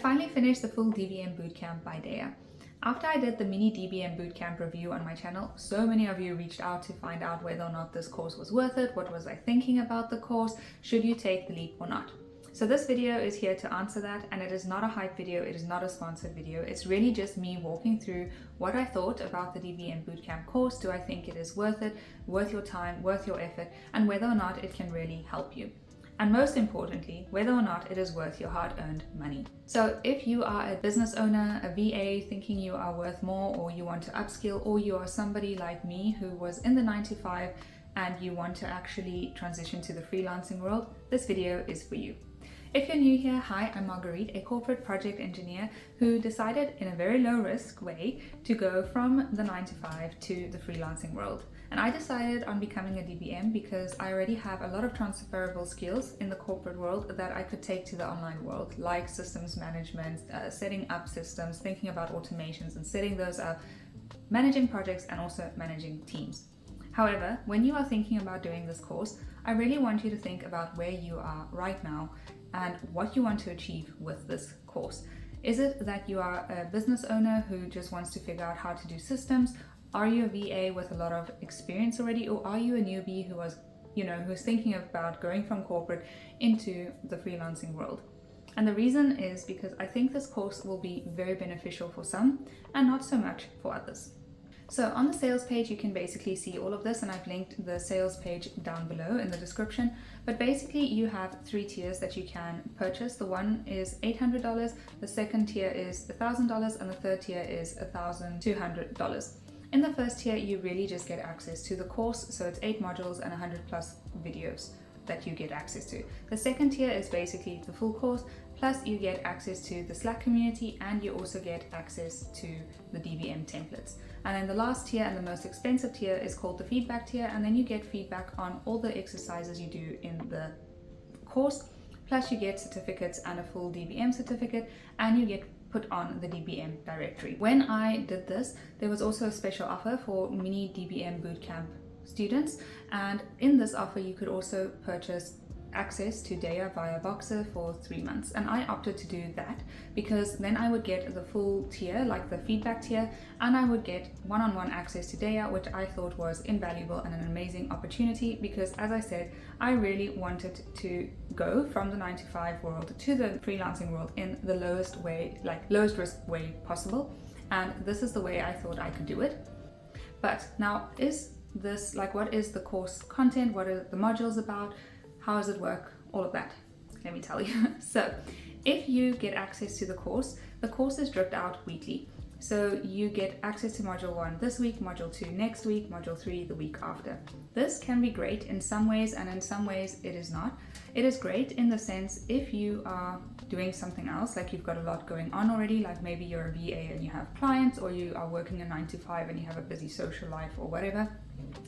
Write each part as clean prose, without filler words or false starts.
finally finished the full DBM Bootcamp by Deya. After I did the mini DBM Bootcamp review on my channel, so many of you reached out to find out whether or not this course was worth it, what was I thinking about the course, should you take the leap or not. So this video is here to answer that, and it is not a hype video, it is not a sponsored video, it's really just me walking through what I thought about the DBM Bootcamp course. Do I think it is worth it, worth your time, worth your effort, and whether or not it can really help you. And most importantly, whether or not it is worth your hard-earned money. So if you are a business owner, a VA, thinking you are worth more, or you want to upskill, or you are somebody like me who was in the 9-to-5 and you want to actually transition to the freelancing world, this video is for you. If you're new here, hi, I'm Marguerite, a corporate project engineer who decided in a very low risk way to go from the 9-to-5 to the freelancing world. And I decided on becoming a DBM because I already have a lot of transferable skills in the corporate world that I could take to the online world, like systems management, setting up systems, thinking about automations and setting those up, managing projects and also managing teams. However, when you are thinking about doing this course, I really want you to think about where you are right now and what you want to achieve with this course. Is it that you are a business owner who just wants to figure out how to do systems? Are you a VA with a lot of experience already, or are you a newbie who's thinking about going from corporate into the freelancing world? And the reason is because I think this course will be very beneficial for some and not so much for others. So on the sales page, you can basically see all of this, and I've linked the sales page down below in the description. But basically you have 3 tiers that you can purchase. The one is $800, the second tier is $1,000, and the third tier is $1,200. In the first tier, you really just get access to the course. So it's 8 modules and 100 plus videos that you get access to. The second tier is basically the full course, plus you get access to the Slack community, and you also get access to the DBM templates. And then the last tier and the most expensive tier is called the feedback tier, and then you get feedback on all the exercises you do in the course, plus you get certificates and a full DBM certificate, and you get put on the DBM directory. When I did this, there was also a special offer for mini DBM Bootcamp students, and in this offer you could also purchase access to Deya via Boxer for 3 months, and I opted to do that because then I would get the full tier, like the feedback tier, and I would get one-on-one access to Deya, which I thought was invaluable and an amazing opportunity because, as I said, I really wanted to go from the 9-to-5 world to the freelancing world in the lowest risk way possible, and this is the way I thought I could do it. But now, what is the course content? What are the modules about? How does it work? All of that, let me tell you. So if you get access to the course is dripped out weekly. So you get access to module 1 this week, module 2 next week, module 3 the week after. This can be great in some ways, and in some ways it is not. It is great in the sense if you are doing something else, like you've got a lot going on already, like maybe you're a VA and you have clients, or you are working a 9-to-5 and you have a busy social life or whatever.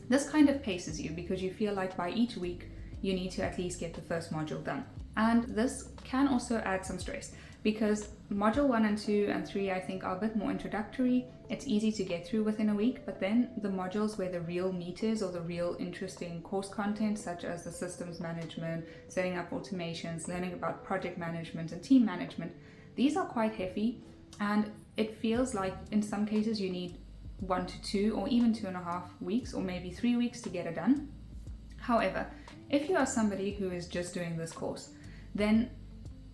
This kind of paces you because you feel like by each week you need to at least get the first module done. And this can also add some stress because module 1 and 2 and 3 I think are a bit more introductory. It's easy to get through within a week, but then the modules where the real meat is, or the real interesting course content, such as the systems management, setting up automations, learning about project management and team management, these are quite heavy, and it feels like in some cases you need 1 to 2 or even 2.5 weeks or maybe 3 weeks to get it done. However, if you are somebody who is just doing this course, then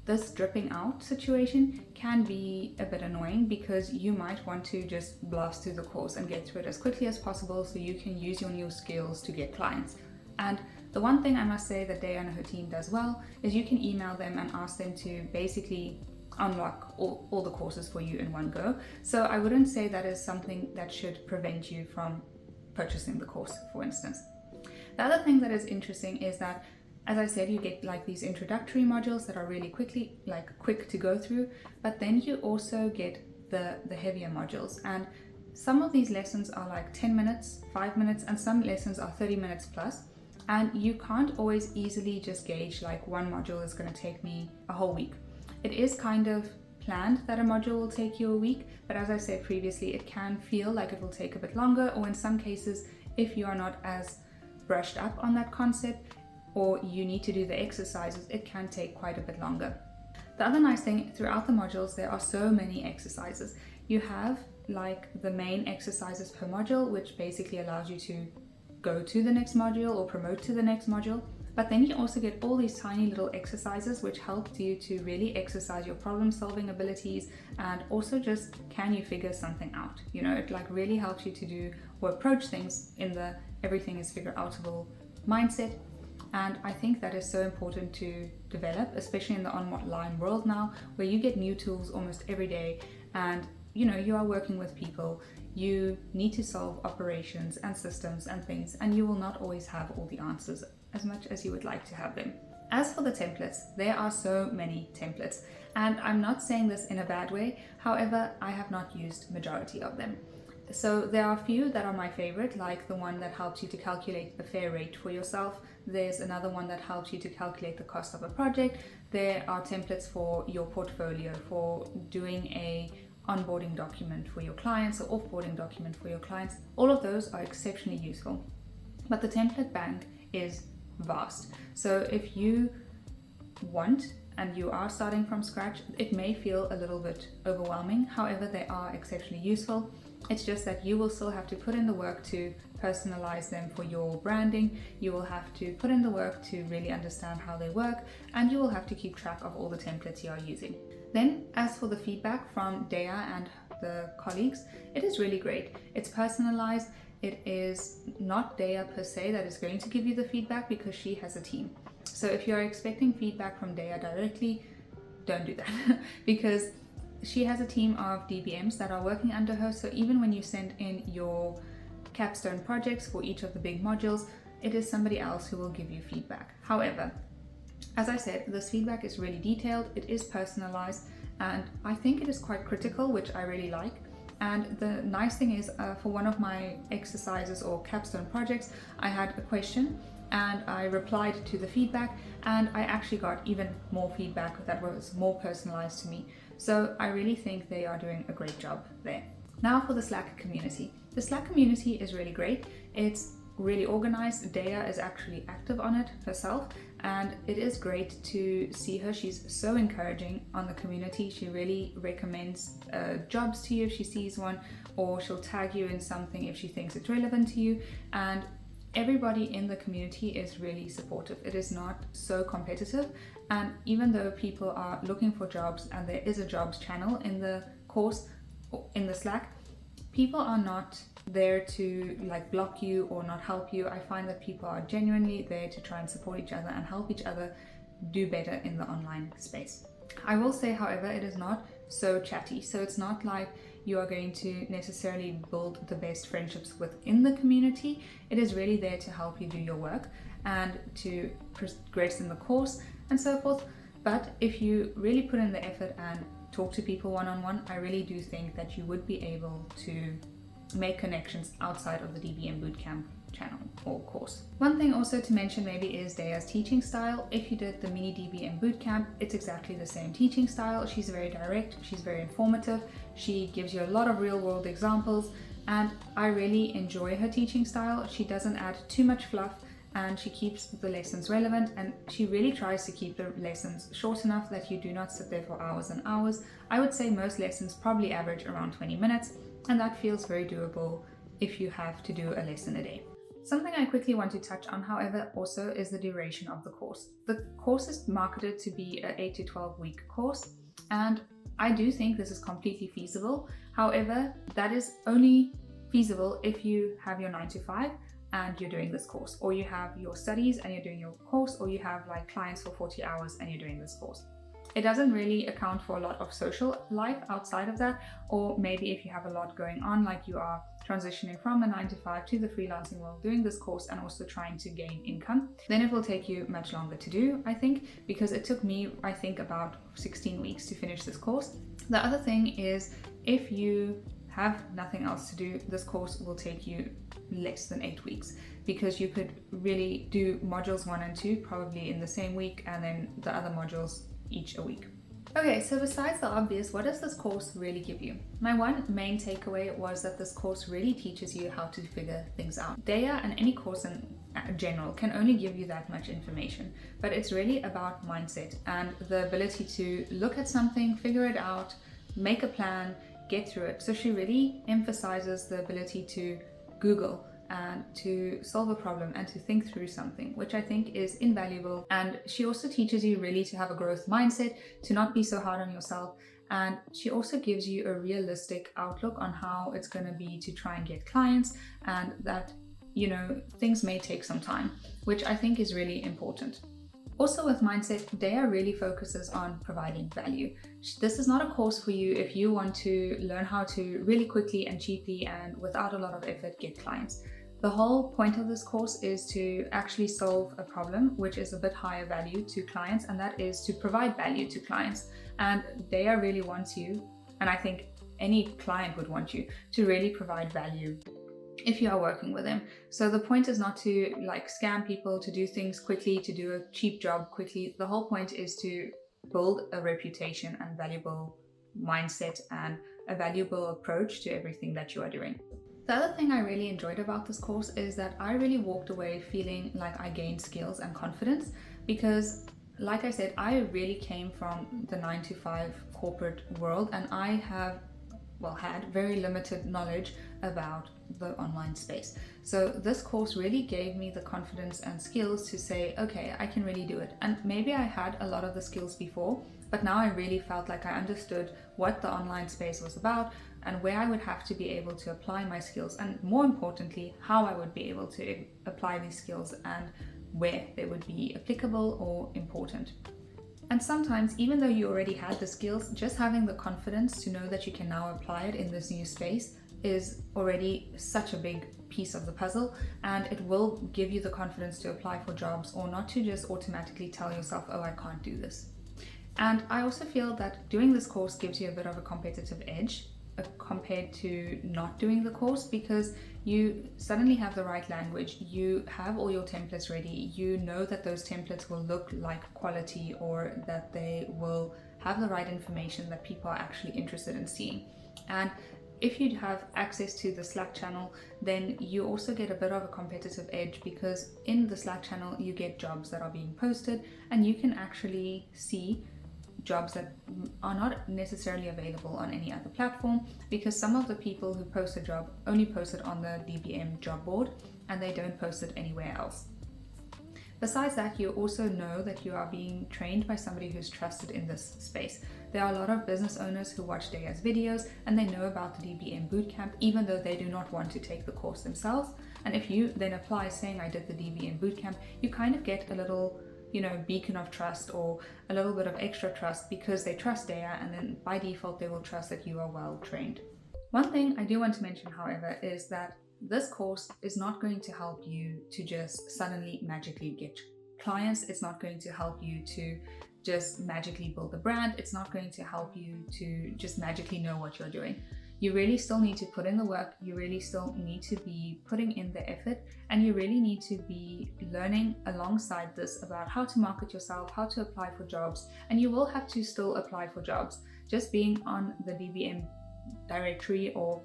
this dripping out situation can be a bit annoying because you might want to just blast through the course and get through it as quickly as possible so you can use your new skills to get clients. And the one thing I must say that Deya and her team does well is you can email them and ask them to basically unlock all the courses for you in one go. So I wouldn't say that is something that should prevent you from purchasing the course, for instance. The other thing that is interesting is that, as I said, you get like these introductory modules that are really quick to go through, but then you also get the heavier modules, and some of these lessons are like 10 minutes, 5 minutes, and some lessons are 30 minutes plus, and you can't always easily just gauge like one module is going to take me a whole week. It is kind of planned that a module will take you a week, but as I said previously, it can feel like it will take a bit longer, or in some cases, if you are not as brushed up on that concept or you need to do the exercises, it can take quite a bit longer. The other nice thing, throughout the modules, there are so many exercises. You have like the main exercises per module, which basically allows you to go to the next module or promote to the next module. But then you also get all these tiny little exercises which help you to really exercise your problem solving abilities, and also just, can you figure something out? You know, it like really helps you to do or approach things in the everything is figure outable mindset. And I think that is so important to develop, especially in the online world now, where you get new tools almost every day, and you know, you are working with people, you need to solve operations and systems and things, and you will not always have all the answers as much as you would like to have them. As for the templates, there are so many templates, and I'm not saying this in a bad way, however, I have not used majority of them. So there are a few that are my favorite, like the one that helps you to calculate the fair rate for yourself. There's another one that helps you to calculate the cost of a project. There are templates for your portfolio, for doing a onboarding document for your clients or offboarding document for your clients. All of those are exceptionally useful. But the template bank is vast. So if you want and you are starting from scratch, it may feel a little bit overwhelming. However, they are exceptionally useful. It's just that you will still have to put in the work to personalize them for your branding. You will have to put in the work to really understand how they work, and you will have to keep track of all the templates you are using. Then, as for the feedback from Deya and the colleagues, it is really great. It's personalized. It is not Deya per se that is going to give you the feedback, because she has a team. So if you're expecting feedback from Deya directly, don't do that because she has a team of DBMs that are working under her. So even when you send in your capstone projects for each of the big modules, it is somebody else who will give you feedback. However, as I said, this feedback is really detailed, it is personalized, and I think it is quite critical, which I really like. And the nice thing is, for one of my exercises or capstone projects, I had a question and I replied to the feedback, and I actually got even more feedback that was more personalized to me. So I really think they are doing a great job there. Now for the Slack community. The Slack community is really great. It's really organized. Deya is actually active on it herself, and it is great to see her. She's so encouraging on the community. She really recommends jobs to you if she sees one, or she'll tag you in something if she thinks it's relevant to you. And everybody in the community is really supportive. It is not so competitive, and even though people are looking for jobs and there is a jobs channel in the course in the Slack, people are not there to like block you or not help you. I find that people are genuinely there to try and support each other and help each other do better in the online space. I will say, however, it is not so chatty. So it's not like you are going to necessarily build the best friendships within the community. It is really there to help you do your work and to progress in the course and so forth. But if you really put in the effort and talk to people one-on-one, I really do think that you would be able to make connections outside of the DBM Bootcamp channel or course. One thing also to mention maybe is Deya's teaching style. If you did the mini DBM Bootcamp, it's exactly the same teaching style. She's very direct, she's very informative, she gives you a lot of real-world examples, and I really enjoy her teaching style. She doesn't add too much fluff, and she keeps the lessons relevant, and she really tries to keep the lessons short enough that you do not sit there for hours and hours. I would say most lessons probably average around 20 minutes, and that feels very doable if you have to do a lesson a day. Something I quickly want to touch on, however, also is the duration of the course. The course is marketed to be an 8 to 12 week course, and I do think this is completely feasible. However, that is only feasible if you have your 9 to 5 and you're doing this course, or you have your studies and you're doing your course, or you have like clients for 40 hours and you're doing this course. It doesn't really account for a lot of social life outside of that, or maybe if you have a lot going on, like you are transitioning from a 9 to 5 to the freelancing world, doing this course and also trying to gain income, then it will take you much longer to do, I think, because it took me, I think, about 16 weeks to finish this course. The other thing is, if you have nothing else to do, this course will take you less than 8 weeks, because you could really do modules 1 and 2 probably in the same week, and then the other modules each a week. Okay, so besides the obvious, what does this course really give you? My one main takeaway was that this course really teaches you how to figure things out. Deya and any course in general can only give you that much information, but it's really about mindset and the ability to look at something, figure it out, make a plan, get through it. So she really emphasizes the ability to Google and to solve a problem and to think through something, which I think is invaluable. And she also teaches you really to have a growth mindset, to not be so hard on yourself. And she also gives you a realistic outlook on how it's going to be to try and get clients, and that, you know, things may take some time, which I think is really important. Also with mindset, Deya really focuses on providing value. This is not a course for you if you want to learn how to really quickly and cheaply and without a lot of effort get clients. The whole point of this course is to actually solve a problem which is a bit higher value to clients, and that is to provide value to clients. And Deya really wants you, and I think any client would want you, to really provide value if you are working with them. So the point is not to like scam people, to do things quickly, to do a cheap job quickly. The whole point is to build a reputation and valuable mindset and a valuable approach to everything that you are doing. The other thing I really enjoyed about this course is that I really walked away feeling like I gained skills and confidence, because like I said, I really came from the 9-to-5 corporate world, and I had very limited knowledge about the online space. So this course really gave me the confidence and skills to say, okay, I can really do it. And maybe I had a lot of the skills before, but now I really felt like I understood what the online space was about and where I would have to be able to apply my skills, and more importantly, how I would be able to apply these skills and where they would be applicable or important. And sometimes, even though you already had the skills, just having the confidence to know that you can now apply it in this new space is already such a big piece of the puzzle, and it will give you the confidence to apply for jobs, or not to just automatically tell yourself, oh, I can't do this. And I also feel that doing this course gives you a bit of a competitive edge compared to not doing the course, because you suddenly have the right language, you have all your templates ready, you know that those templates will look like quality, or that they will have the right information that people are actually interested in seeing. And if you have access to the Slack channel, then you also get a bit of a competitive edge, because in the Slack channel you get jobs that are being posted, and you can actually see jobs that are not necessarily available on any other platform, because some of the people who post a job only post it on the DBM job board and they don't post it anywhere else. Besides that, you also know that you are being trained by somebody who's trusted in this space. There are a lot of business owners who watch Deya's videos and they know about the DBM Bootcamp, even though they do not want to take the course themselves. And if you then apply saying I did the DBM Bootcamp, you kind of get a little beacon of trust, or a little bit of extra trust, because they trust Deya, and then by default they will trust that you are well trained. One thing I do want to mention, however, is that this course is not going to help you to just suddenly magically get clients. It's not going to help you to just magically build a brand. It's not going to help you to just magically know what you're doing. You really still need to put in the work, you really still need to be putting in the effort, and you really need to be learning alongside this about how to market yourself, how to apply for jobs, and you will have to still apply for jobs. Just being on the DBM directory or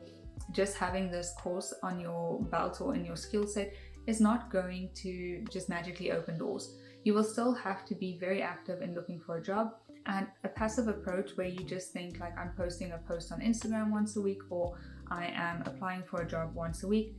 just having this course on your belt or in your skill set is not going to just magically open doors. You will still have to be very active in looking for a job. And a passive approach where you just think like, I'm posting a post on Instagram once a week, or I am applying for a job once a week,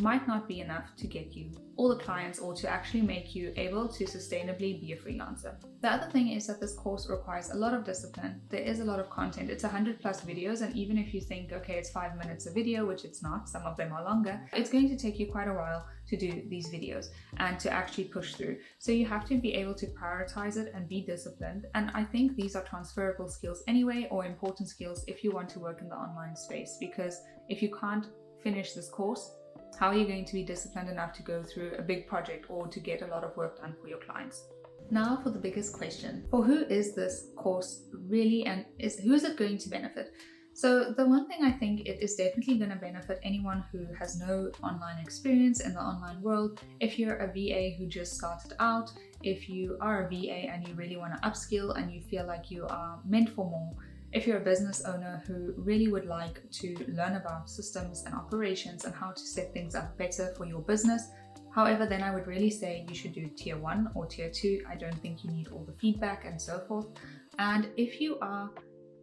might not be enough to get you all the clients, or to actually make you able to sustainably be a freelancer. The other thing is that this course requires a lot of discipline. There is a lot of content. It's 100+ videos, and even if you think, okay, it's 5 minutes a video, which it's not, some of them are longer, it's going to take you quite a while to do these videos and to actually push through. So you have to be able to prioritize it and be disciplined. And I think these are transferable skills anyway, or important skills if you want to work in the online space, because if you can't finish this course, how are you going to be disciplined enough to go through a big project or to get a lot of work done for your clients? Now for the biggest question. For who is this course really, and who is it going to benefit? So the one thing I think it is definitely going to benefit anyone who has no online experience in the online world. If you're a VA who just started out, if you are a VA and you really want to upskill and you feel like you are meant for more, if you're a business owner who really would like to learn about systems and operations and how to set things up better for your business, However, then I would really say you should do tier 1 or tier 2. I don't think you need all the feedback and so forth. And if you are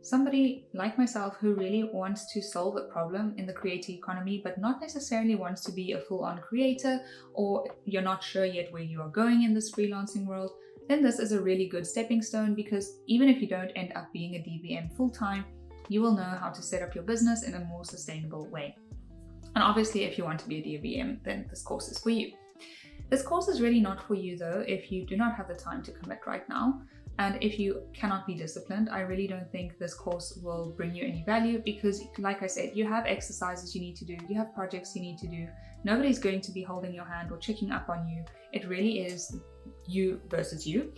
somebody like myself who really wants to solve a problem in the creator economy, but not necessarily wants to be a full-on creator, or you're not sure yet where you are going in this freelancing world, then this is a really good stepping stone, because even if you don't end up being a DBM full-time, you will know how to set up your business in a more sustainable way. And obviously, if you want to be a DBM, then this course is for you. This course is really not for you though if you do not have the time to commit right now. And if you cannot be disciplined, I really don't think this course will bring you any value, because like I said, you have exercises you need to do, you have projects you need to do. Nobody's going to be holding your hand or checking up on you. It really is you versus you.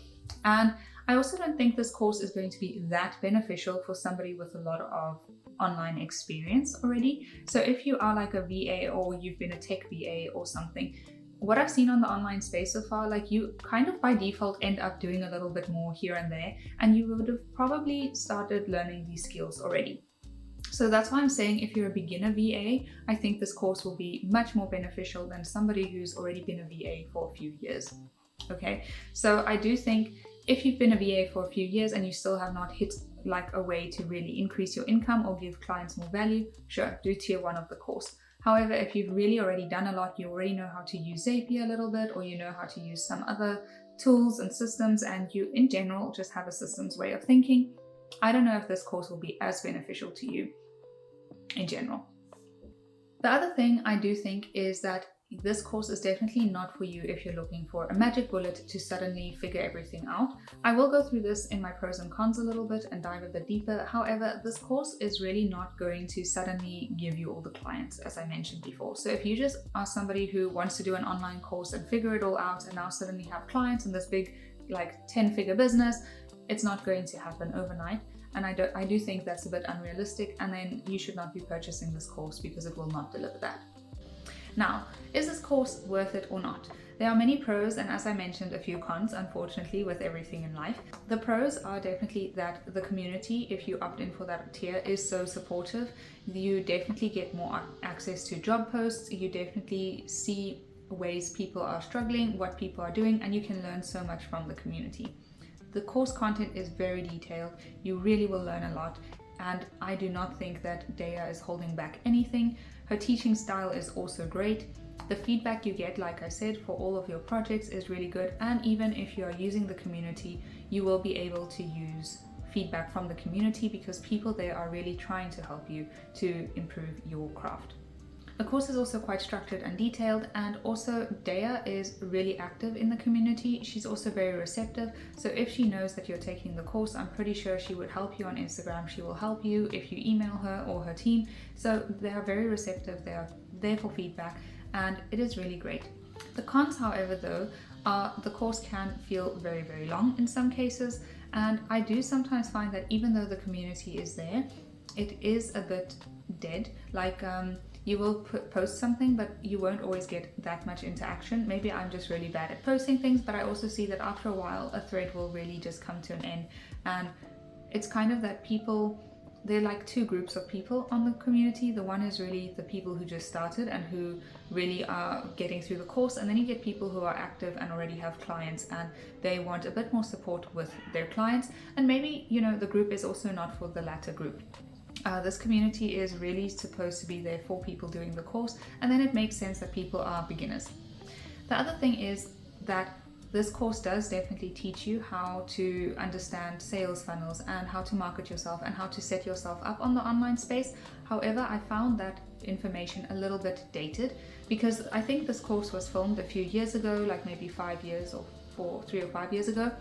And I also don't think this course is going to be that beneficial for somebody with a lot of online experience already. So if you are like a VA or you've been a tech VA or something, what I've seen on the online space so far, like you kind of by default end up doing a little bit more here and there, and you would have probably started learning these skills already. So that's why I'm saying if you're a beginner VA, I think this course will be much more beneficial than somebody who's already been a VA for a few years. Okay, so I do think if you've been a VA for a few years and you still have not hit like a way to really increase your income or give clients more value, sure, do tier 1 of the course. However, if you've really already done a lot, you already know how to use Zapier a little bit, or you know how to use some other tools and systems, and you in general just have a systems way of thinking, I don't know if this course will be as beneficial to you in general. The other thing I do think is that this course is definitely not for you if you're looking for a magic bullet to suddenly figure everything out. I will go through this in my pros and cons a little bit and dive a bit deeper. However, this course is really not going to suddenly give you all the clients, as I mentioned before. So if you just are somebody who wants to do an online course and figure it all out and now suddenly have clients in this big like 10-figure business, it's not going to happen overnight. And I do think that's a bit unrealistic, and then you should not be purchasing this course because it will not deliver that. Now, is this course worth it or not? There are many pros and, as I mentioned, a few cons, unfortunately, with everything in life. The pros are definitely that the community, if you opt in for that tier, is so supportive. You definitely get more access to job posts. You definitely see ways people are struggling, what people are doing, and you can learn so much from the community. The course content is very detailed. You really will learn a lot. And I do not think that Deya is holding back anything. Her teaching style is also great. The feedback you get, like I said, for all of your projects is really good. And even if you are using the community, you will be able to use feedback from the community because people there are really trying to help you to improve your craft. The course is also quite structured and detailed, and also Deya is really active in the community. She's also very receptive, so if she knows that you're taking the course, I'm pretty sure she would help you on Instagram. She will help you if you email her or her team. So they are very receptive, they are there for feedback, and it is really great. The cons, however, though, are the course can feel very, very long in some cases, and I do sometimes find that even though the community is there, it is a bit dead. Like you will post something, but you won't always get that much interaction. Maybe I'm just really bad at posting things, but I also see that after a while, a thread will really just come to an end. And it's kind of that people, they're like two groups of people on the community. The one is really the people who just started and who really are getting through the course. And then you get people who are active and already have clients and they want a bit more support with their clients. And maybe, you know, the group is also not for the latter group. This community is really supposed to be there for people doing the course, and then it makes sense that people are beginners. The other thing is that this course does definitely teach you how to understand sales funnels and how to market yourself and how to set yourself up on the online space. However, I found that information a little bit dated because I think this course was filmed a few years ago, like maybe 5 years or 3 or 5 years ago,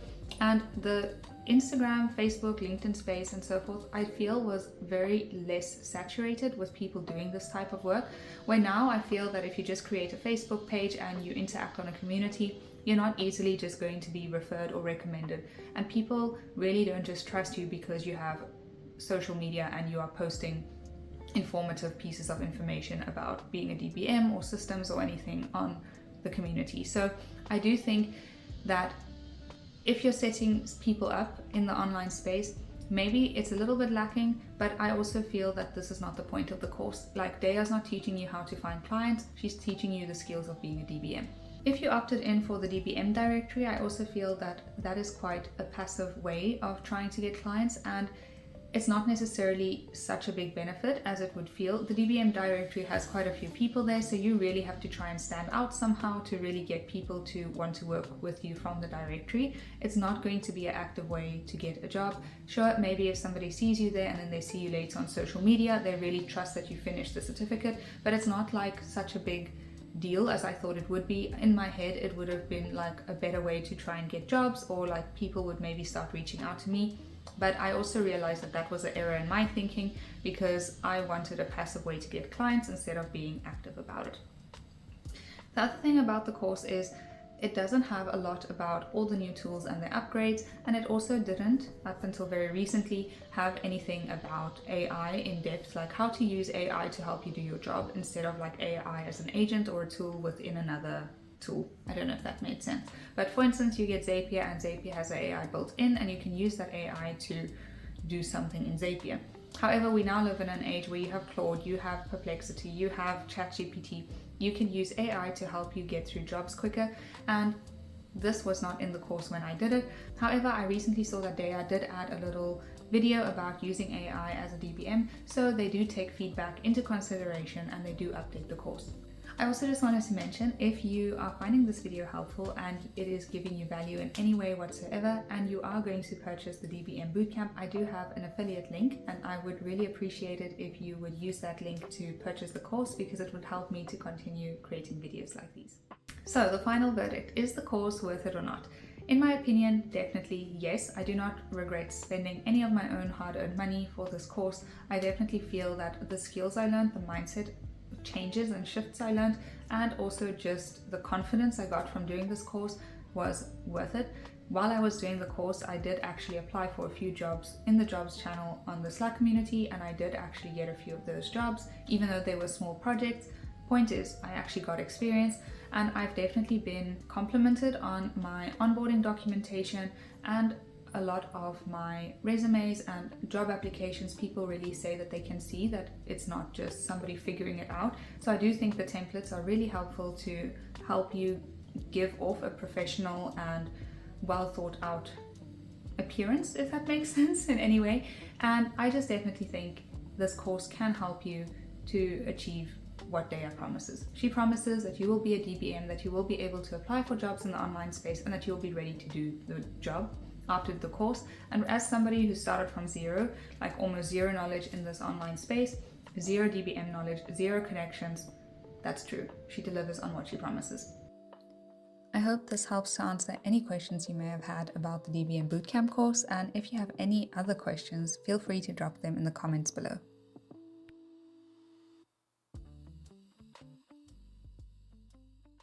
and the Instagram, Facebook, LinkedIn space and so forth, I feel was very less saturated with people doing this type of work, where now I feel that if you just create a Facebook page and you interact on a community, you're not easily just going to be referred or recommended. And people really don't just trust you because you have social media and you are posting informative pieces of information about being a DBM or systems or anything on the community. So I do think that if you're setting people up in the online space, maybe it's a little bit lacking, but I also feel that this is not the point of the course. Like Deya's not teaching you how to find clients, she's teaching you the skills of being a DBM. If you opted in for the DBM directory, I also feel that that is quite a passive way of trying to get clients, and it's not necessarily such a big benefit as it would feel. The DBM directory has quite a few people there, so you really have to try and stand out somehow to really get people to want to work with you from the directory. It's not going to be an active way to get a job. Sure, maybe if somebody sees you there and then they see you later on social media, they really trust that you finished the certificate, but it's not like such a big deal as I thought it would be. In my head, it would have been like a better way to try and get jobs, or like people would maybe start reaching out to me. But I also realized that that was an error in my thinking, because I wanted a passive way to get clients instead of being active about it. The other thing about the course is it doesn't have a lot about all the new tools and the upgrades, and it also didn't, up until very recently, have anything about AI in depth, like how to use AI to help you do your job instead of like AI as an agent or a tool within another tool. I don't know if that made sense. But for instance, you get Zapier, and Zapier has an AI built in, and you can use that AI to do something in Zapier. However, we now live in an age where you have Claude, you have Perplexity, you have ChatGPT. You can use AI to help you get through jobs quicker, and this was not in the course when I did it. However, I recently saw that Deya did add a little video about using AI as a DBM, so they do take feedback into consideration and they do update the course. I also just wanted to mention, if you are finding this video helpful and it is giving you value in any way whatsoever, and you are going to purchase the DBM Bootcamp, I do have an affiliate link, and I would really appreciate it if you would use that link to purchase the course, because it would help me to continue creating videos like these. So the final verdict, is the course worth it or not? In my opinion, definitely yes. I do not regret spending any of my own hard-earned money for this course. I definitely feel that the skills I learned, the mindset changes and shifts I learned, and also just the confidence I got from doing this course was worth it. While I was doing the course, I did actually apply for a few jobs in the jobs channel on the Slack community, and I did actually get a few of those jobs, even though they were small projects. Point is, I actually got experience, and I've definitely been complimented on my onboarding documentation and a lot of my resumes and job applications. People really say that they can see that it's not just somebody figuring it out. So I do think the templates are really helpful to help you give off a professional and well thought out appearance, if that makes sense in any way. And I just definitely think this course can help you to achieve what Deya promises. She promises that you will be a DBM, that you will be able to apply for jobs in the online space, and that you'll be ready to do the job after the course. And as somebody who started from zero, like almost zero knowledge in this online space, zero DBM knowledge, zero connections, that's true. She delivers on what she promises. I hope this helps to answer any questions you may have had about the DBM Bootcamp course, and if you have any other questions, feel free to drop them in the comments below.